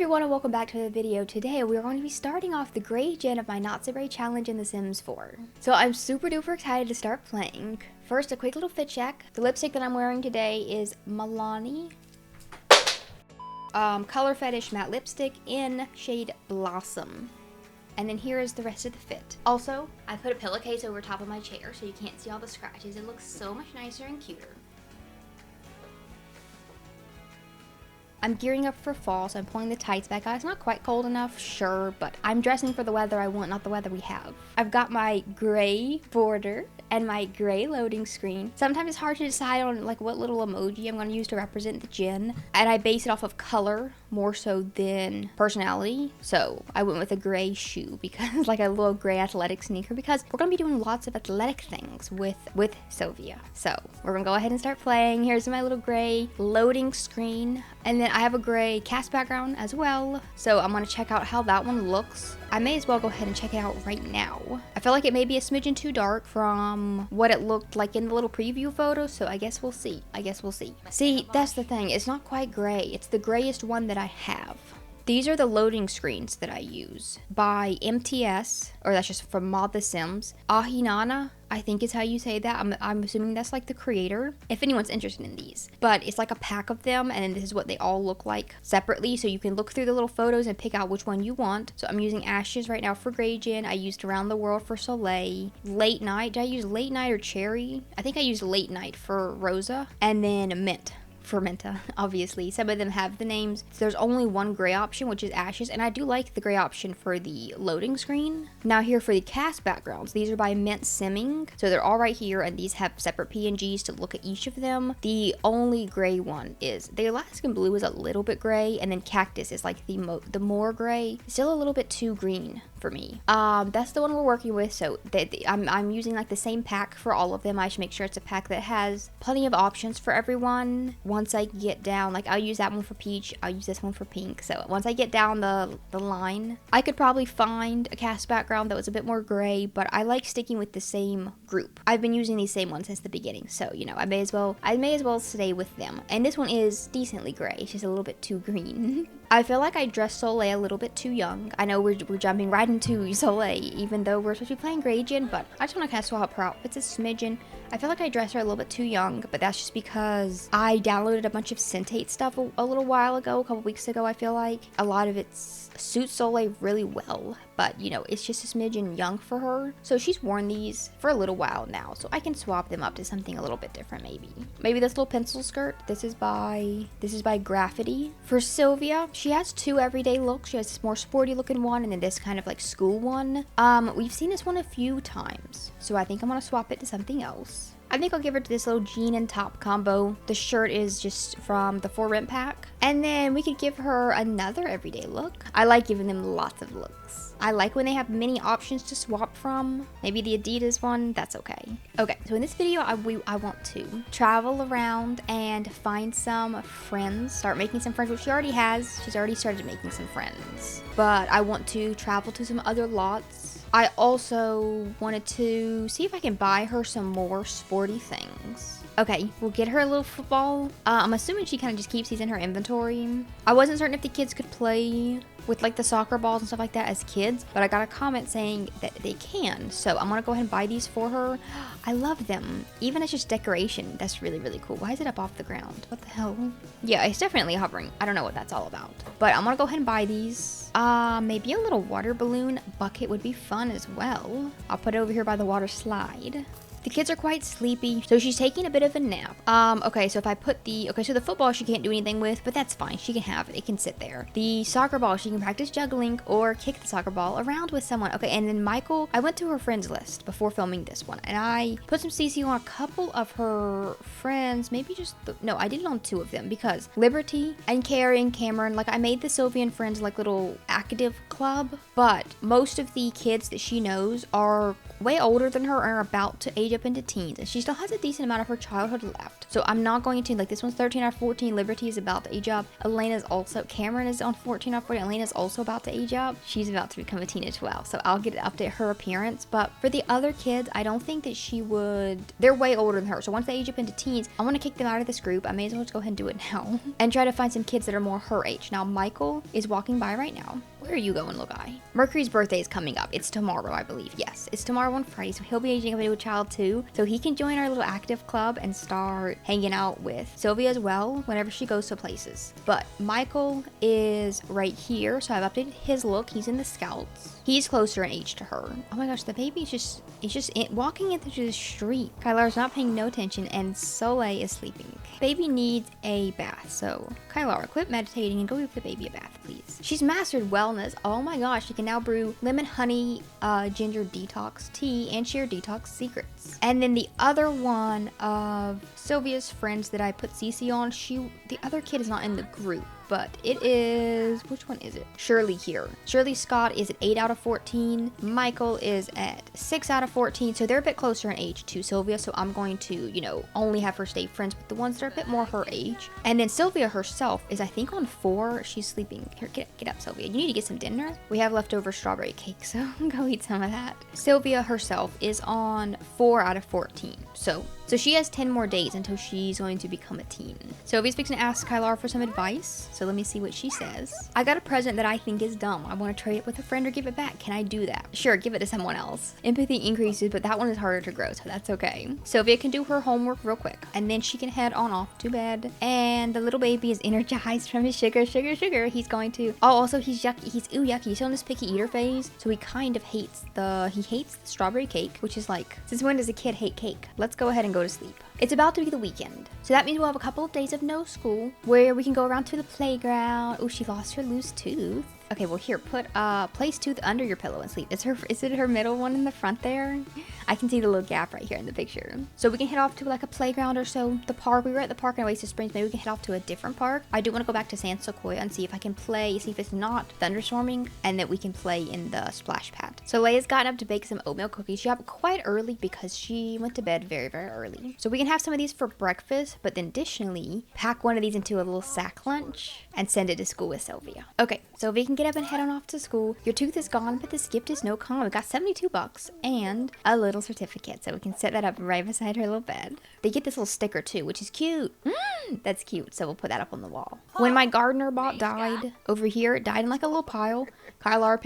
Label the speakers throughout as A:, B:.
A: everyone and welcome back to the video. Today we are going to be starting off the gray gen of my Not So Gray challenge in The Sims 4. So I'm super duper excited to start playing. First, a quick little fit check. The lipstick that I'm wearing today is Milani Color Fetish Matte Lipstick in shade Blossom. And then here is the rest of the fit. Also, I put a pillowcase over top of my chair so you can't see all the scratches. It looks so much nicer and cuter. I'm gearing up for fall, so I'm pulling the tights back on. It's not quite cold enough, sure, but I'm dressing for the weather I want, not the weather we have. I've got my gray border and my gray loading screen. Sometimes it's hard to decide on like what little emoji I'm going to use to represent the gen, and I base it off of color more so than personality. So I went with a gray shoe because like a little gray athletic sneaker, because we're going to be doing lots of athletic things with Sylvia. So we're going to go ahead and start playing. Here's my little gray loading screen. And then I have a gray cast background as well, so I'm going to check out how that one looks. I may as well go ahead and check it out right now. I feel like it may be a smidgen too dark from what it looked like in the little preview photo, so I guess we'll see. See, that's the thing. It's not quite gray. It's the grayest one that I have. These are the loading screens that I use by MTS, or that's just from Mod The Sims. Ahinana, I think is how you say that. I'm assuming that's like the creator, if anyone's interested in these. But it's like a pack of them, and this is what they all look like separately, so you can look through the little photos and pick out which one you want. So I'm using Ashes right now for Gray Gen. I used Around the World for Soleil. Late Night, did I use Late Night or Cherry? I think I used Late Night for Rosa. And then Mint for Menta, obviously. Some of them have the names. So there's only one gray option, which is Ashes, and I do like the gray option for the loading screen. Now here for the cast backgrounds, these are by Mint Simming, so they're all right here, and these have separate PNGs to look at each of them. The only gray one is the Alaskan Blue is a little bit gray, and then Cactus is like the more gray, still a little bit too green for me. That's the one we're working with, so I'm using like the same pack for all of them. I should make sure it's a pack that has plenty of options for everyone. Once I get down, like I'll use that one for peach, I'll use this one for pink. So once I get down the line, I could probably find a cast background that was a bit more gray, but I like sticking with the same group. I've been using these same ones since the beginning, so you know, I may as well stay with them. And this one is decently gray, it's just a little bit too green. I feel like I dressed Soleil a little bit too young. I know we're jumping right into Soleil, even though we're supposed to be playing Gray Gen, but I just want to kind of swap her outfits a smidgen. I feel like I dressed her a little bit too young, but that's just because I downloaded a bunch of Syntate stuff a little while ago, a couple weeks ago. I feel like a lot of it suits Soleil really well, but you know, it's just a smidgen young for her. So she's worn these for a little while now, so I can swap them up to something a little bit different maybe. Maybe this little pencil skirt. This is by Graffiti. For Sylvia, she has two everyday looks. She has this more sporty looking one, and then this kind of like school one. We've seen this one a few times, so I think I'm gonna swap it to something else. I think I'll give her this little jean and top combo. The shirt is just from the For Rent pack. And then we could give her another everyday look. I like giving them lots of looks. I like when they have many options to swap from. Maybe the Adidas one, that's okay. Okay, so in this video, I want to travel around and find some friends. Start making some friends, which she already has. She's already started making some friends. But I want to travel to some other lots. I also wanted to see if I can buy her some more sporty things. Okay, we'll get her a little football. I'm assuming she kind of just keeps these in her inventory. I wasn't certain if the kids could play with like the soccer balls and stuff like that as kids, but I got a comment saying that they can. So I'm gonna go ahead and buy these for her. I love them. Even as just decoration, that's really, really cool. Why is it up off the ground? What the hell? Yeah, it's definitely hovering. I don't know what that's all about. But I'm gonna go ahead and buy these. Maybe a little water balloon bucket would be fun as well. I'll put it over here by the water slide. The kids are quite sleepy, so she's taking a bit of a nap. Okay, so if I put so the football she can't do anything with, but that's fine. She can have it. It can sit there. The soccer ball, she can practice juggling or kick the soccer ball around with someone. Okay, and then Michael, I went to her friends list before filming this one, and I put some CC on a couple of her friends, maybe just, no, I did it on two of them, because Liberty and Carrie and Cameron, like I made the Sylvia and Friends like little active club, but most of the kids that she knows are way older than her and are about to age age up into teens, and she still has a decent amount of her childhood left. So I'm not going to, like, this one's 13 out of 14. Liberty is about to age up. Elena's also, Cameron is on 14 out of 14. Elena's also about to age up. She's about to become a teen as well. So I'll get to update her appearance. But for the other kids, I don't think that she would, they're way older than her. So once they age up into teens, I want to kick them out of this group. I may as well just go ahead and do it now and try to find some kids that are more her age. Now, Michael is walking by right now. Where are you going, little guy? Mercury's birthday is coming up. It's tomorrow, I believe. Yes, it's tomorrow on Friday, so he'll be aging up into a child too. So he can join our little active club and start hanging out with Sylvia as well whenever she goes to places. But Michael is right here, so I've updated his look. He's in the Scouts. He's closer in age to her. Oh my gosh, the baby is just walking into the street. Kylar's not paying no attention, and Soleil is sleeping. Baby needs a bath, so Kylar, quit meditating and go give the baby a bath, please. She's mastered wellness. Oh my gosh, she can now brew lemon honey ginger detox tea and share detox secrets. And then the other one of Sylvia's friends that I put CC on, the other kid is not in the group, but it is, which one is it? Shirley here. Shirley Scott is at 8 out of 14. Michael is at 6 out of 14. So they're a bit closer in age to Sylvia. So I'm going to, only have her stay friends with the ones that are a bit more her age. And then Sylvia herself is, I think, on 4. She's sleeping. Here, get up, Sylvia. You need to get some dinner. We have leftover strawberry cake, so go eat some of that. Sylvia herself is on 4 out of 14. So she has 10 more days until she's going to become a teen. Sylvia's fixing to ask Kylar for some advice. So let me see what she says. I got a present that I think is dumb. I want to trade it with a friend or give it back. Can I do that? Sure, give it to someone else. Empathy increases, but that one is harder to grow, so that's okay. Sylvia can do her homework real quick, and then she can head on off to bed. And the little baby is energized from his sugar. He's going to, also he's yucky. He's yucky. He's on this picky eater phase, so he kind of hates the strawberry cake, which is like, since when does a kid hate cake? Let's go ahead and go to sleep. It's about to be the weekend, so that means we'll have a couple of days of no school where we can go around to the playground. Oh, she lost her loose tooth. Okay, well here, put place tooth under your pillow and sleep. Is it her middle one in the front there? I can see the little gap right here in the picture. So we can head off to like a playground or so. The park, we were at the park in Oasis Springs. Maybe we can head off to a different park. I do want to go back to San Sequoia and see if I can play, see if it's not thunderstorming, and that we can play in the splash pad. So Leia's gotten up to bake some oatmeal cookies. She got up quite early because she went to bed very, very early. So we can have some of these for breakfast, but then additionally, pack one of these into a little sack lunch and send it to school with Sylvia. Okay, Sylvia can get up and head on off to school. Your tooth is gone, but this gift is no con. We got $72 and a little certificate, so we can set that up right beside her little bed. They get this little sticker too, which is cute. That's cute, so we'll put that up on the wall. When my gardener bot died over here, it died in like a little pile. Kylar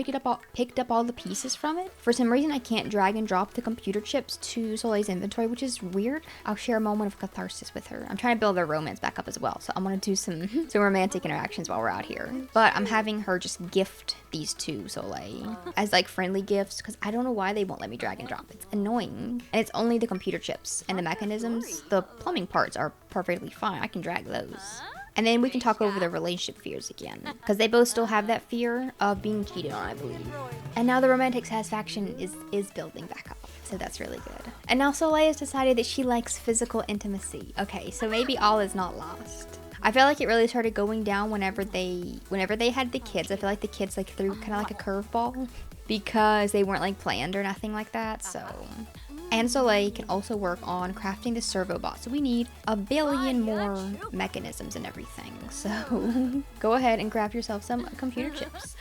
A: picked up all the pieces from it. For some reason, I can't drag and drop the computer chips to Soleil's inventory, which is weird. I'll share a moment of catharsis with her. I'm trying to build their romance back up as well, so I'm gonna do some romantic interactions while we're out here. But I'm having her just gift these to Soleil as like friendly gifts, because I don't know why they won't let me drag and drop. It's annoying. And it's only the computer chips and the mechanisms. The plumbing parts are perfectly fine. I can drag those. And then we can talk over their relationship fears again, because they both still have that fear of being cheated on, I believe. And now the romantic satisfaction is building back up, so that's really good. And now Soleil has decided that she likes physical intimacy. Okay, so maybe all is not lost. I feel like it really started going down whenever they had the kids. I feel like the kids like threw kind of like a curveball because they weren't like planned or nothing like that, so. And Soleil can also work on crafting the servo bot. So we need a billion more mechanisms and everything. So go ahead and grab yourself some computer chips.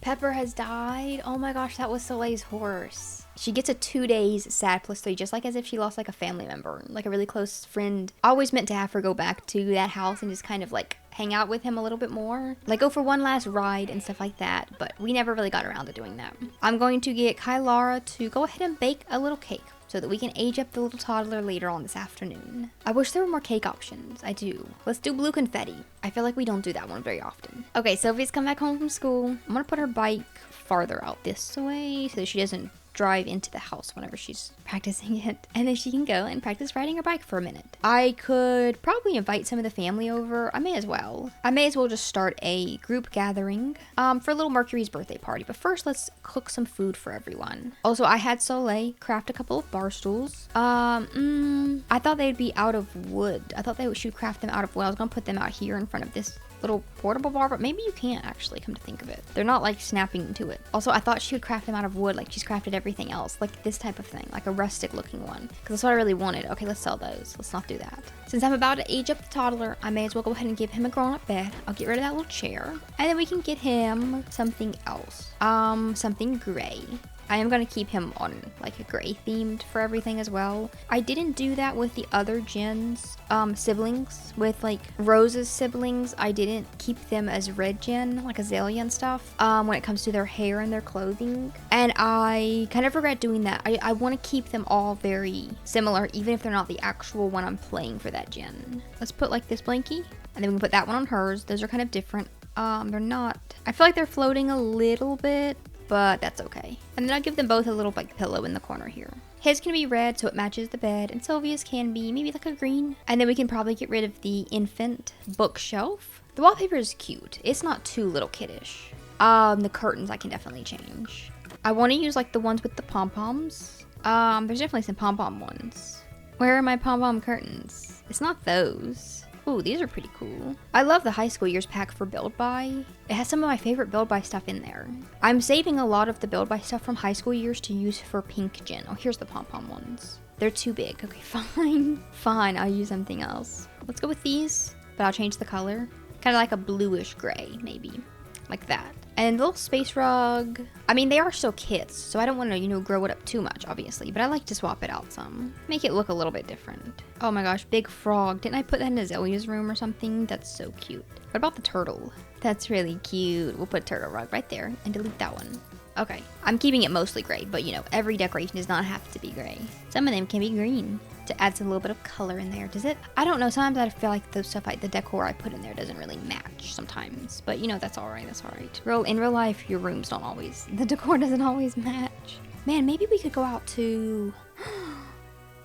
A: Pepper has died. Oh my gosh, that was Soleil's horse. She gets a 2 days sad +3, just like as if she lost like a family member, like a really close friend. Always meant to have her go back to that house and just kind of like hang out with him a little bit more, like go for one last ride and stuff like that, but we never really got around to doing that. I'm going to get Kylara to go ahead and bake a little cake so that we can age up the little toddler later on this afternoon. I wish there were more cake options. I do. Let's do blue confetti. I feel like we don't do that one very often. Okay, Sylvia's come back home from school. I'm gonna put her bike farther out this way so that she doesn't drive into the house whenever she's practicing it, and then she can go and practice riding her bike for a minute. I could probably invite some of the family over. I may as well just start a group gathering for little Mercury's birthday party, but first let's cook some food for everyone. Also, I had Soleil craft a couple of bar stools. I thought they'd be out of wood. I thought she would craft them out of wood. I was gonna put them out here in front of this little portable bar, but maybe you can't actually, come to think of it. They're not like snapping into it. Also, I thought she would craft them out of wood like she's crafted everything else, like this type of thing, like a rustic looking one, because that's what I really wanted. Okay, let's sell those. Let's not do that. Since I'm about to age up the toddler, I may as well go ahead and give him a grown-up bed. I'll get rid of that little chair, and then we can get him something else. Something gray. I am going to keep him on like a gray themed for everything as well. I didn't do that with the other Jen's siblings. With like Rose's siblings, I didn't keep them as red Jen, like Azalea and stuff, when it comes to their hair and their clothing. And I kind of regret doing that. I want to keep them all very similar, even if they're not the actual one I'm playing for that Jen. Let's put like this blankie, and then we can put that one on hers. Those are kind of different. They're not, I feel like they're floating a little bit, but that's okay. And then I'll give them both a little like pillow in the corner here. His can be red so it matches the bed, and Sylvia's can be maybe like a green. And then we can probably get rid of the infant bookshelf. The wallpaper is cute. It's not too little kiddish. The curtains I can definitely change. I want to use like the ones with the pom-poms. There's definitely some pom-pom ones. Where are my pom-pom curtains? It's not those. Ooh, these are pretty cool. I love the high school years pack for Build By. It has some of my favorite Build By stuff in there. I'm saving a lot of the Build By stuff from high school years to use for pink Jen. Oh, here's the pom-pom ones. They're too big. Okay, fine. Fine, I'll use something else. Let's go with these, but I'll change the color. Kind of like a bluish gray, maybe. Like that. And the little space rug. I mean, they are still kids, so I don't want to, you know, grow it up too much, obviously. But I like to swap it out some. Make it look a little bit different. Oh my gosh, big frog. Didn't I put that in Azalea's room or something? That's so cute. What about the turtle? That's really cute. We'll put turtle rug right there and delete that one. Okay, I'm keeping it mostly gray, but you know, every decoration does not have to be gray. Some of them can be green to add some little bit of color in there. Does it? I don't know. Sometimes I feel like the stuff, the decor I put in there doesn't really match sometimes. But you know, that's all right. That's all right. In real life, your rooms don't always, the decor doesn't always match. Man, maybe we could go out to...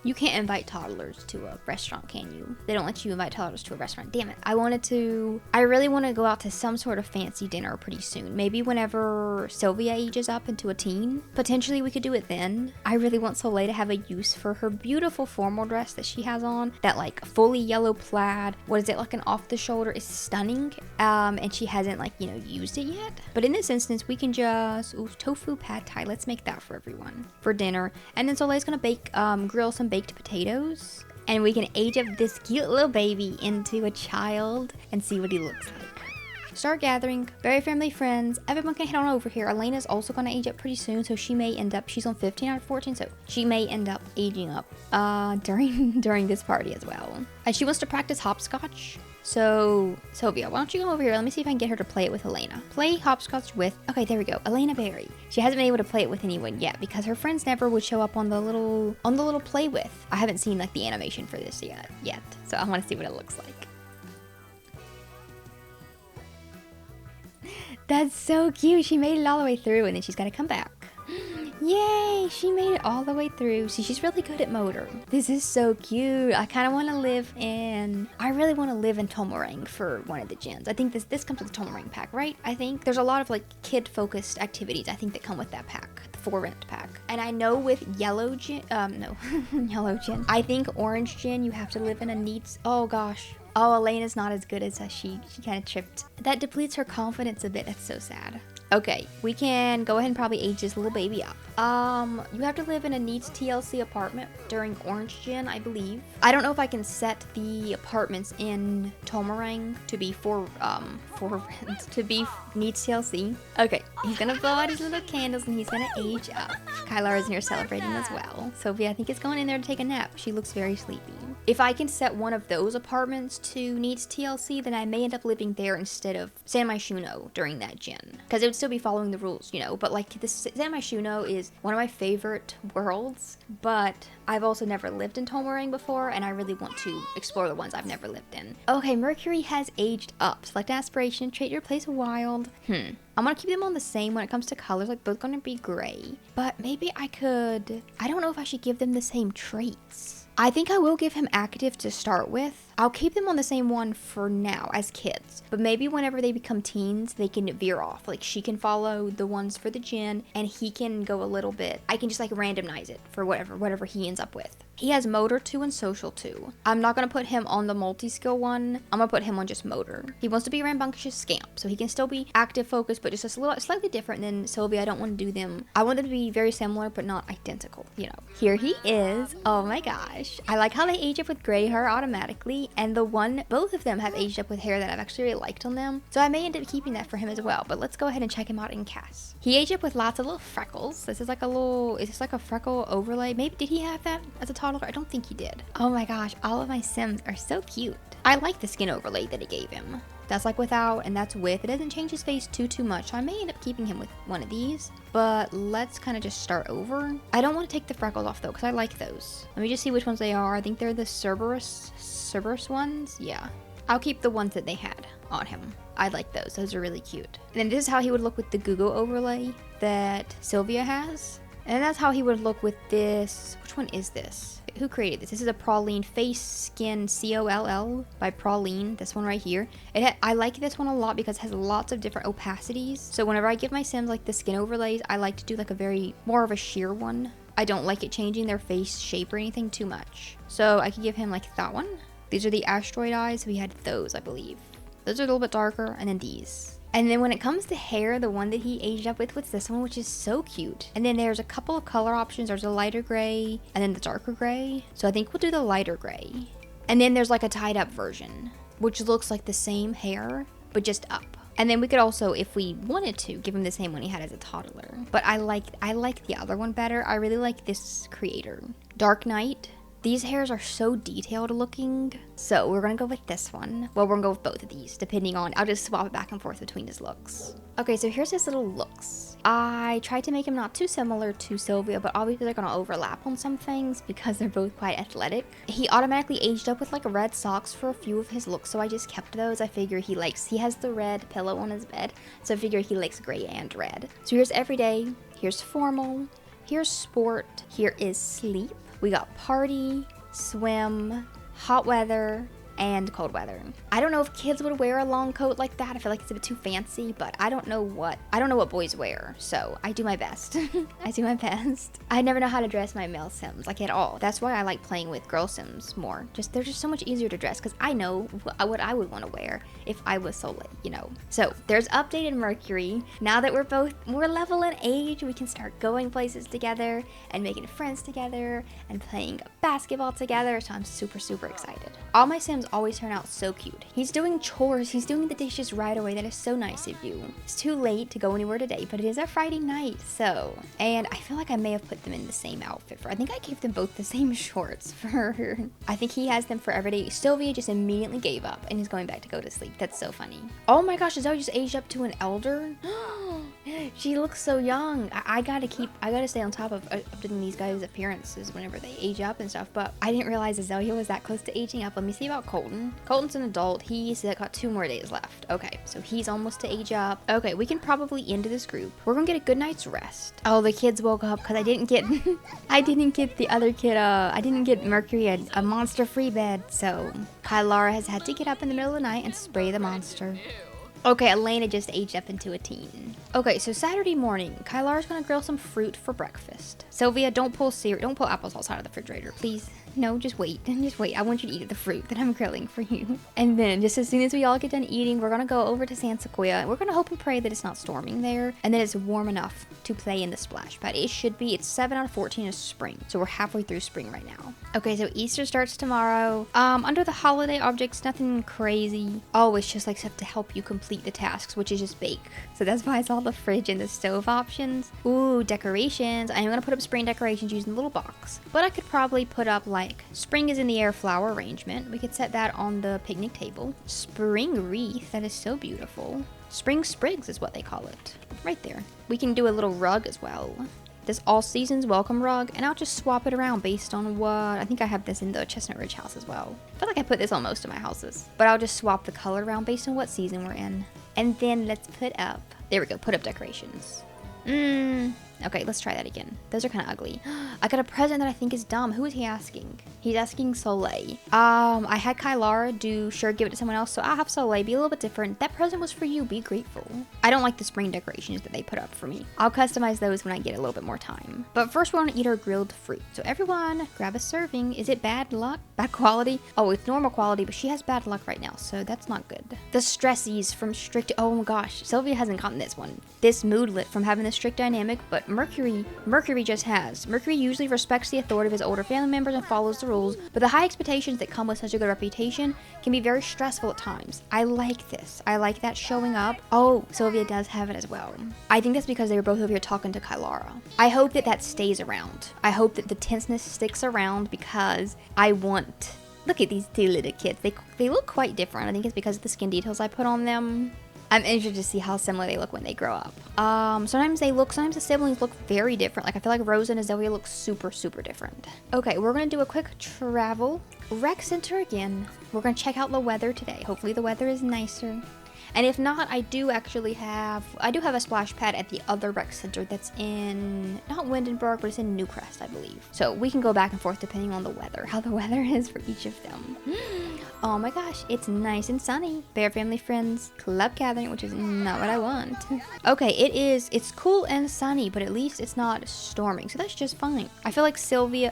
A: You can't invite toddlers to a restaurant, can you? They don't let you invite toddlers to a restaurant. Damn it. I really want to go out to some sort of fancy dinner pretty soon. Maybe whenever Sylvia ages up into a teen. Potentially we could do it then. I really want Soleil to have a use for her beautiful formal dress that she has on. That like fully yellow plaid. What is it, like an off the shoulder? Is stunning. And she hasn't like, you know, used it yet. But in this instance, we can just, ooh, tofu pad thai. Let's make that for everyone for dinner. And then Soleil's gonna grill some baked potatoes, and we can age up this cute little baby into a child and see what he looks like. Start gathering, very family friends. Everyone can head on over here. Elena's also going to age up pretty soon, so she may end up, she's on 15 out of 14, so she may end up aging up during this party as well. And she wants to practice hopscotch. So, Sylvia, why don't you come over here? Let me see if I can get her to play it with Elena. Play hopscotch with, okay, there we go, Elena Berry. She hasn't been able to play it with anyone yet because her friends never would show up on the little play with. I haven't seen like the animation for this yet. So I want to see what it looks like. That's so cute. She made it all the way through, and then she's got to come back. Yay, she made it all the way through. See, she's really good at motor. This is so cute. I kind of want to I really want to live in Tomarang for one of the gens. I think this comes with the Tomarang pack, right? I think there's a lot of like kid-focused activities I think that come with that pack, the for rent pack. And I know with yellow gen, yellow gen. I think orange gen, you have to live in a neat, oh gosh. Oh, Elena's not as good as she kind of tripped. That depletes her confidence a bit. That's so sad. Okay, we can go ahead and probably age this little baby up. You have to live in a needs TLC apartment during Orange Gen, I believe. I don't know if I can set the apartments in Tomarang to be for rent, to be needs TLC. Okay, he's gonna blow out his little candles and he's gonna age up. Kylar is here celebrating as well. Sophia, I think, is going in there to take a nap. She looks very sleepy. If I can set one of those apartments to needs TLC, then I may end up living there instead of San Myshuno during that gen. Because it would still be following the rules, you know, but like this San Myshuno is one of my favorite worlds, but I've also never lived in Tomarang before, and I really want to explore the ones I've never lived in. Okay, Mercury has aged up. Select aspiration, trait your place wild. I'm gonna keep them on the same when it comes to colors, like both gonna be gray, but maybe I don't know if I should give them the same traits. I think I will give him active to start with. I'll keep them on the same one for now as kids, but maybe whenever they become teens, they can veer off. Like she can follow the ones for the gen and he can go a little bit. I can just like randomize it for whatever he ends up with. He has motor 2 and social 2. I'm not going to put him on the multi-skill one. I'm going to put him on just motor. He wants to be a rambunctious scamp, so he can still be active focused, but just a little slightly different than Sylvia. I don't want to do them. I want them to be very similar, but not identical, you know. Here he is. Oh my gosh. I like how they age up with gray hair automatically, and both of them have aged up with hair that I've actually really liked on them. So I may end up keeping that for him as well, but let's go ahead and check him out in Cass. He aged up with lots of little freckles. This is like is this like a freckle overlay? Maybe, did he have that as a toddler? I don't think he did. Oh my gosh, all of my Sims are so cute. I like the skin overlay that he gave him. That's like without and that's with. It doesn't change his face too much, so I may end up keeping him with one of these. But let's kind of just start over. I don't want to take the freckles off though, because I like those. Let me just see which ones they are. I think they're the Cerberus ones. Yeah. I'll keep the ones that they had on him. I like those. Those are really cute. And then this is how he would look with the Google overlay that Sylvia has. And that's how he would look with this. Which one is this? Who created this? This is a Praline Face Skin COLL by Praline. This one right here. I like this one a lot because it has lots of different opacities. So whenever I give my Sims like the skin overlays, I like to do like more of a sheer one. I don't like it changing their face shape or anything too much. So I could give him like that one. These are the asteroid eyes. We had those, I believe. Those are a little bit darker, and then these. And then when it comes to hair, the one that he aged up with was this one, which is so cute. And then there's a couple of color options. There's a lighter gray and then the darker gray. So I think we'll do the lighter gray. And then there's like a tied up version, which looks like the same hair, but just up. And then we could also, if we wanted to, give him the same one he had as a toddler. But I like the other one better. I really like this creator. Dark Knight. These hairs are so detailed looking. So we're gonna go with this one. Well, we're gonna go with both of these, depending on, I'll just swap it back and forth between his looks. Okay, so here's his little looks. I tried to make him not too similar to Sylvia, but obviously they're gonna overlap on some things because they're both quite athletic. He automatically aged up with like red socks for a few of his looks, so I just kept those. I figure he has the red pillow on his bed, so I figure he likes gray and red. So here's everyday, here's formal, here's sport, here is sleep. We got party, swim, hot weather, and cold weather. I don't know if kids would wear a long coat like that. I feel like it's a bit too fancy, but I don't know what boys wear, so I do my best. I do my best. I never know how to dress my male Sims, like at all. That's why I like playing with girl Sims more. They're just so much easier to dress because I know what I would want to wear if I was so lit, you know. So there's updated Mercury. Now that we're both more level in age, we can start going places together and making friends together and playing basketball together, so I'm super, super excited. All my Sims always turn out so cute. He's doing chores, he's doing the dishes right away. That is so nice of you. It's too late to go anywhere today, but it is our Friday night, so. And I feel like I may have put them in the same outfit I think I gave them both the same shorts for, I think he has them for every day. Sylvia just immediately gave up and is going back to go to sleep. That's so funny. Oh my gosh, Zoe just aged up to an elder. She looks so young. I gotta stay on top of updating these guys' appearances whenever they age up and stuff, but I didn't realize Azalea was that close to aging up. Let me see about Colton. Colton's an adult. He's got 2 more days left. Okay, so he's almost to age up. Okay, we can probably end this group. We're gonna get a good night's rest. Oh, the kids woke up because I didn't get the other kid, I didn't get Mercury a monster-free bed, so Kylara has had to get up in the middle of the night and spray the monster. Okay, Elena just aged up into a teen. Okay, so Saturday morning, Kylara's gonna grill some fruit for breakfast. Sylvia, don't pull applesauce out of the refrigerator, please. No, just wait. Just wait. I want you to eat the fruit that I'm grilling for you. And then, just as soon as we all get done eating, we're gonna go over to San Sequoia. We're gonna hope and pray that it's not storming there, and that it's warm enough to play in the splash pad. It should be. It's 7 out of 14 is spring, so we're halfway through spring right now. Okay, so Easter starts tomorrow. Under the holiday objects, nothing crazy. Oh, it's just like stuff to help you complete the tasks, which is just bake. So that's why it's all the fridge and the stove options. Ooh, decorations. I am gonna put up spring decorations using the little box, but I could probably put up like spring is in the air flower arrangement. We could set that on the picnic table. Spring wreath, that is so beautiful. Spring sprigs is what they call it. Right there. We can do a little rug as well. This all seasons welcome rug, and I'll just swap it around based on what, I think I have this in the Chestnut Ridge house as well. I feel like I put this on most of my houses, but I'll just swap the color around based on what season we're in. And then let's put up, there we go, put up decorations. Okay, let's try that again. Those are kind of ugly. I got a present that I think is dumb. Who is he asking? He's asking Soleil. I had Kylara do sure give it to someone else, so I'll have Soleil be a little bit different. That present was for you. Be grateful. I don't like the spring decorations that they put up for me. I'll customize those when I get a little bit more time. But first, we want to eat our grilled fruit. So everyone, grab a serving. Is it bad luck? Bad quality? Oh, it's normal quality, but she has bad luck right now, so that's not good. The stressies from strict. Oh my gosh, Sylvia hasn't gotten this one. This moodlet from having the strict dynamic, but Mercury just has. Mercury usually respects the authority of his older family members and follows the rules, but the high expectations that come with such a good reputation can be very stressful at times. I like this. I like that showing up. Oh, Sylvia does have it as well. I think that's because they were both over here talking to Kylara. I hope that that stays around. I hope that the tenseness sticks around because I want... Look at these two little kids. They look quite different. I think it's because of the skin details I put on them. I'm interested to see how similar they look when they grow up. Sometimes the siblings look very different. Like I feel like Rose and Azalea look super, super different. Okay, we're gonna do a quick travel. Rec Center again. We're gonna check out the weather today. Hopefully the weather is nicer. And if not, I do have a splash pad at the other rec center that's in, not Windenburg, but it's in Newcrest, I believe. So we can go back and forth depending on the weather, how the weather is for each of them. Oh my gosh, it's nice and sunny. Bear Family Friends Club Gathering, which is not what I want. Okay, it's cool and sunny, but at least it's not storming, so that's just fine. I feel like Soleil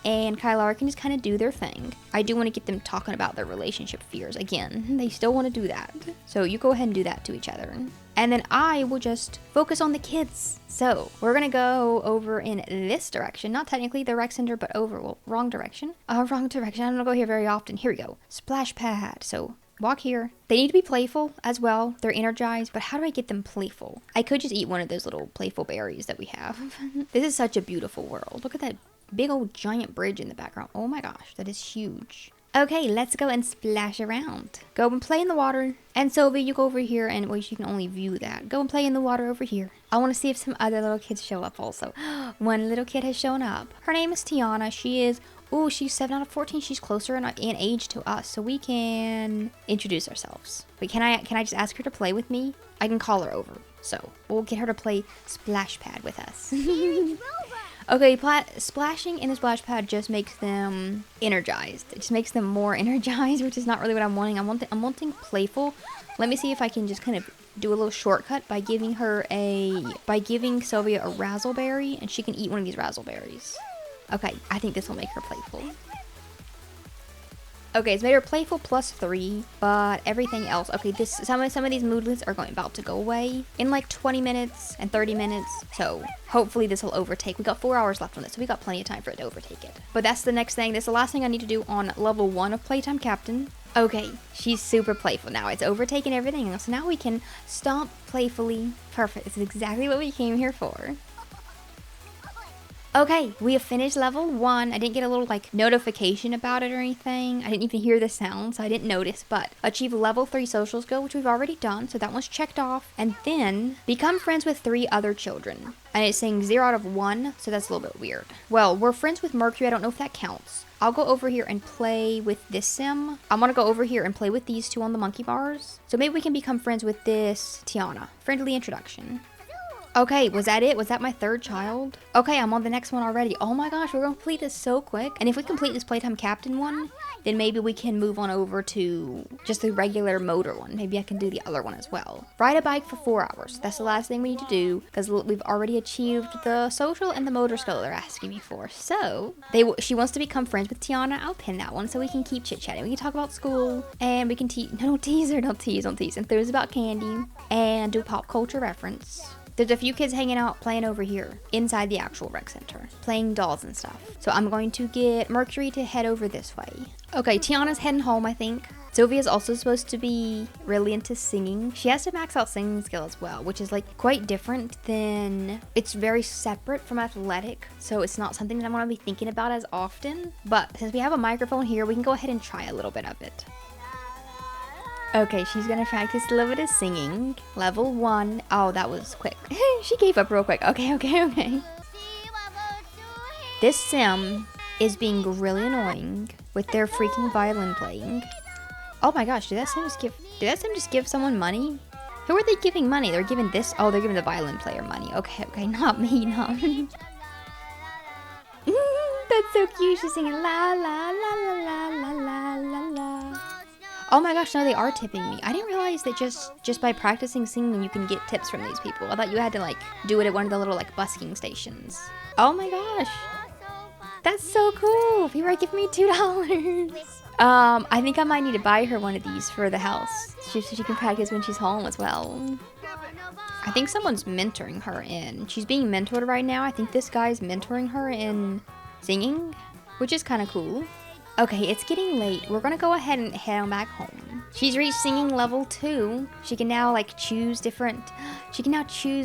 A: and Kylara can just kind of do their thing. I do want to get them talking about their relationship fears again. They still want to do that. So you go ahead and do that to each other. And then I will just focus on the kids. So we're gonna go over in this direction. Not technically the rec center, but over, well, wrong direction. Wrong direction. I don't go here very often. Here we go. Splash pad. So walk here. They need to be playful as well. They're energized, but how do I get them playful? I could just eat one of those little playful berries that we have. This is such a beautiful world. Look at that big old giant bridge in the background. Oh my gosh, that is huge. Okay, let's go and splash around. Go and play in the water. And Sylvia, you go over here and, well, you can only view that. Go and play in the water over here. I want to see if some other little kids show up also. One little kid has shown up. Her name is Tiana. She's 7 out of 14. She's closer in age to us, so we can introduce ourselves. Wait, can I just ask her to play with me? I can call her over. So we'll get her to play splash pad with us. Okay, splashing in the splash pad just makes them energized. It just makes them more energized, which is not really what I'm wanting. I'm wanting playful. Let me see if I can just kind of do a little shortcut by giving Sylvia a razzleberry, and she can eat one of these razzleberries. Okay, I think this will make her playful. Okay, it's made her playful +3, but everything else. Okay, some of these moodlets are about to go away in like 20 minutes and 30 minutes. So hopefully this will overtake. We got 4 hours left on this, so we got plenty of time for it to overtake it. But that's the next thing. That's the last thing I need to do on level 1 of Playtime Captain. Okay, she's super playful now. It's overtaken everything else. So now we can stomp playfully. Perfect. This is exactly what we came here for. Okay, we have finished level 1. I didn't get a little like notification about it or anything. I didn't even hear the sound, so I didn't notice. But achieve level 3 social skill, which we've already done, so that one's checked off. And then become friends with 3 other children. And it's saying 0 out of 1, so that's a little bit weird. Well, we're friends with Mercury. I don't know if that counts. I'll go over here and play with this sim. I'm gonna go over here and play with these 2 on the monkey bars. So maybe we can become friends with this Tiana. Friendly introduction. Okay, was that it? Was that my 3rd child? Okay, I'm on the next one already. Oh my gosh, we're gonna complete this so quick. And if we complete this Playtime Captain one, then maybe we can move on over to just the regular motor one. Maybe I can do the other one as well. Ride a bike for 4 hours. That's the last thing we need to do because we've already achieved the social and the motor skill they're asking me for. So she wants to become friends with Tiana. I'll pin that one so we can keep chit-chatting. We can talk about school and we can don't tease, enthuse about candy and do pop culture reference. There's a few kids hanging out, playing over here, inside the actual rec center, playing dolls and stuff. So I'm going to get Mercury to head over this way. Okay, Tiana's heading home, I think. Sylvia's also supposed to be really into singing. She has to max out singing skill as well, which is like quite different than, it's very separate from athletic. So it's not something that I want to be thinking about as often. But since we have a microphone here, we can go ahead and try a little bit of it. Okay, she's gonna practice a little bit of singing. Level 1. Oh, that was quick. She gave up real quick. Okay. This sim is being really annoying with their freaking violin playing. Oh my gosh, did that sim just give someone money? Who are they giving money? They're giving this. Oh, they're giving the violin player money. Okay, okay, not me, not me. That's so cute. She's singing la la la la la la la la. Oh my gosh, no, they are tipping me. I didn't realize that just by practicing singing you can get tips from these people. I thought you had to like do it at one of the little like busking stations. Oh my gosh. That's so cool. People are giving me $2. I think I might need to buy her one of these for the house. So she can practice when she's home as well. I think someone's mentoring her in. She's being mentored right now. I think this guy's mentoring her in singing, which is kind of cool. Okay, it's getting late. We're gonna go ahead and head on back home. She's reached singing level 2. She can now like choose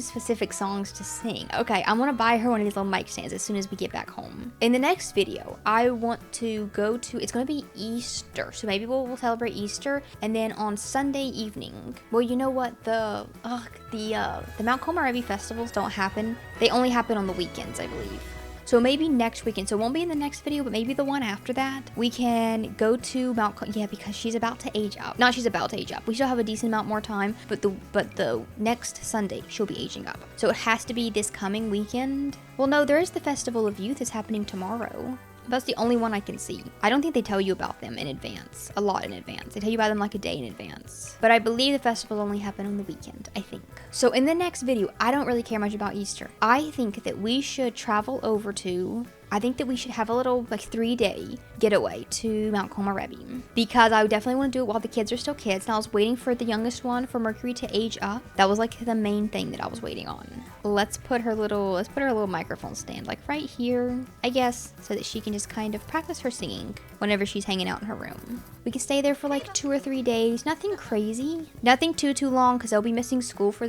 A: specific songs to sing. Okay, I'm gonna buy her one of these little mic stands as soon as we get back home. In the next video, I want to go to, it's gonna be Easter. So maybe we'll celebrate Easter. And then on Sunday evening, well, you know what, the Mount Komorebi festivals don't happen. They only happen on the weekends, I believe. So maybe next weekend, so it won't be in the next video, but maybe the one after that, we can go to yeah, because she's about to age up. Not she's about to age up. We still have a decent amount more time, but the next Sunday, she'll be aging up. So it has to be this coming weekend. Well, no, there is the Festival of Youth is happening tomorrow. That's the only one I can see. I don't think they tell you about them in advance, a lot in advance. They tell you about them like a day in advance. But I believe the festival only happened on the weekend, I think. So in the next video, I don't really care much about Easter. I think that we should travel over to, I think that we should have a little like 3-day getaway to Mount Komorebi, because I definitely want to do it while the kids are still kids. And I was waiting for the youngest one, for Mercury, to age up. That was like the main thing that I was waiting on. Let's put her little microphone stand like right here, I guess, so that she can just kind of practice her singing whenever she's hanging out in her room. We can stay there for like 2 or 3 days. Nothing crazy, nothing too long, because they'll be missing school for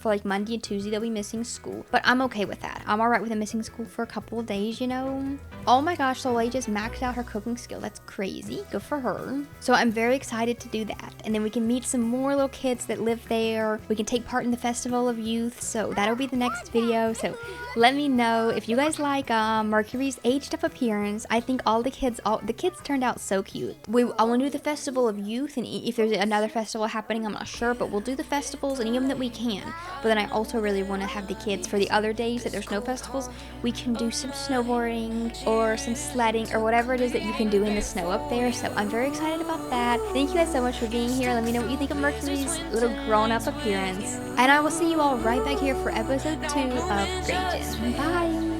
A: like Monday and Tuesday. They'll be missing school, but I'm okay with that. I'm all right with them missing school for a couple of days, you know. Oh my gosh, Soleil just maxed out her cooking skill. That's crazy. Good for her. So I'm very excited to do that. And then we can meet some more little kids that live there. We can take part in the Festival of Youth. So that'll be the next video. So let me know if you guys like Mercury's aged up appearance. I think the kids turned out so cute. I want to do the Festival of Youth, and if there's another festival happening, I'm not sure, but we'll do the festivals, any of them that we can. But then I also really want to have the kids for the other days that there's no festivals. We can do some snowboarding or some sledding or whatever it is that you can do in the snow up there. So I'm very excited about that. Thank you guys so much for being here. Let me know what you think of Mercury's little grown-up appearance. And I will see you all right back here for episode 2 of Great Gen. Bye!